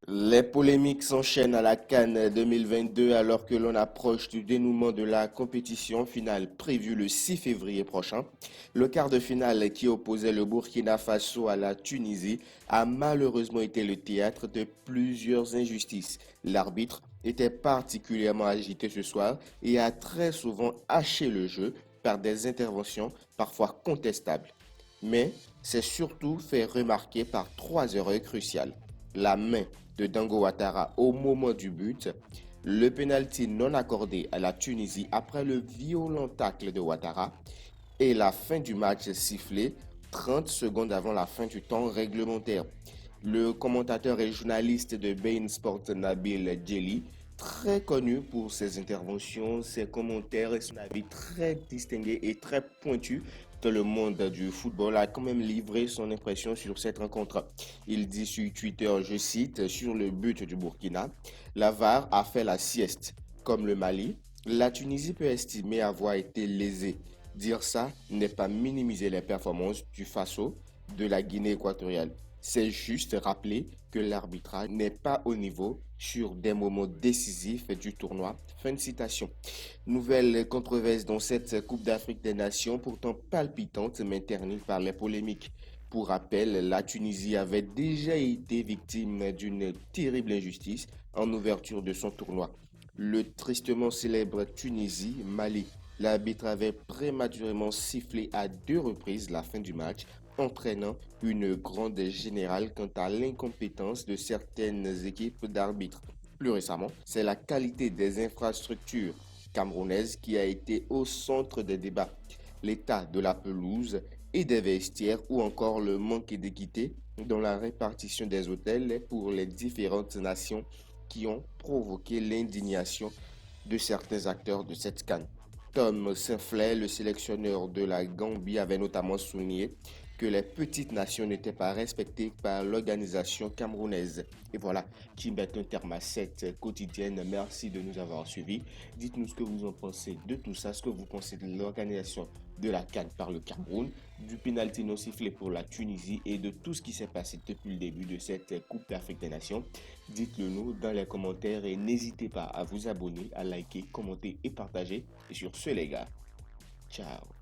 Les polémiques s'enchaînent à la CAN 2022 alors que l'on approche du dénouement de la compétition finale prévue le 6 février prochain. Le quart de finale qui opposait le Burkina Faso à la Tunisie a malheureusement été le théâtre de plusieurs injustices. L'arbitre était particulièrement agité ce soir et a très souvent haché le jeu par des interventions parfois contestables. Mais c'est surtout fait remarquer par trois erreurs cruciales. La main de Dango Ouattara au moment du but, le penalty non accordé à la Tunisie après le violent tacle de Ouattara et la fin du match sifflé 30 secondes avant la fin du temps réglementaire. Le commentateur et journaliste de Bein Sport Nabil Djeli, très connu pour ses interventions, ses commentaires et son avis très distingué et très pointu dans le monde du football, a quand même livré son impression sur cette rencontre. Il dit sur Twitter, je cite, sur le but du Burkina, la VAR a fait la sieste. Comme le Mali, la Tunisie peut estimer avoir été lésée. Dire ça n'est pas minimiser les performances du Faso de la Guinée équatoriale. C'est juste rappeler que l'arbitrage n'est pas au niveau sur des moments décisifs du tournoi. Fin de citation. Nouvelle controverse dans cette Coupe d'Afrique des Nations, pourtant palpitante mais ternie par les polémiques. Pour rappel, la Tunisie avait déjà été victime d'une terrible injustice en ouverture de son tournoi. Le tristement célèbre Tunisie-Mali. L'arbitre avait prématurément sifflé à deux reprises la fin du match, entraînant une grande générale quant à l'incompétence de certaines équipes d'arbitres. Plus récemment, c'est la qualité des infrastructures camerounaises qui a été au centre des débats. L'état de la pelouse et des vestiaires ou encore le manque d'équité dans la répartition des hôtels pour les différentes nations qui ont provoqué l'indignation de certains acteurs de cette CAN. Tom Saintflay, le sélectionneur de la Gambie, avait notamment souligné que les petites nations n'étaient pas respectées par l'organisation camerounaise. Et voilà qui met un terme à cette quotidienne. Merci de nous avoir suivis. Dites-nous ce que vous en pensez de tout ça, ce que vous pensez de l'organisation de la CAN par le Cameroun, du pénalty non sifflé pour la Tunisie et de tout ce qui s'est passé depuis le début de cette Coupe d'Afrique des Nations. Dites-le nous dans les commentaires et n'hésitez pas à vous abonner, à liker, commenter et partager. Et sur ce les gars, ciao.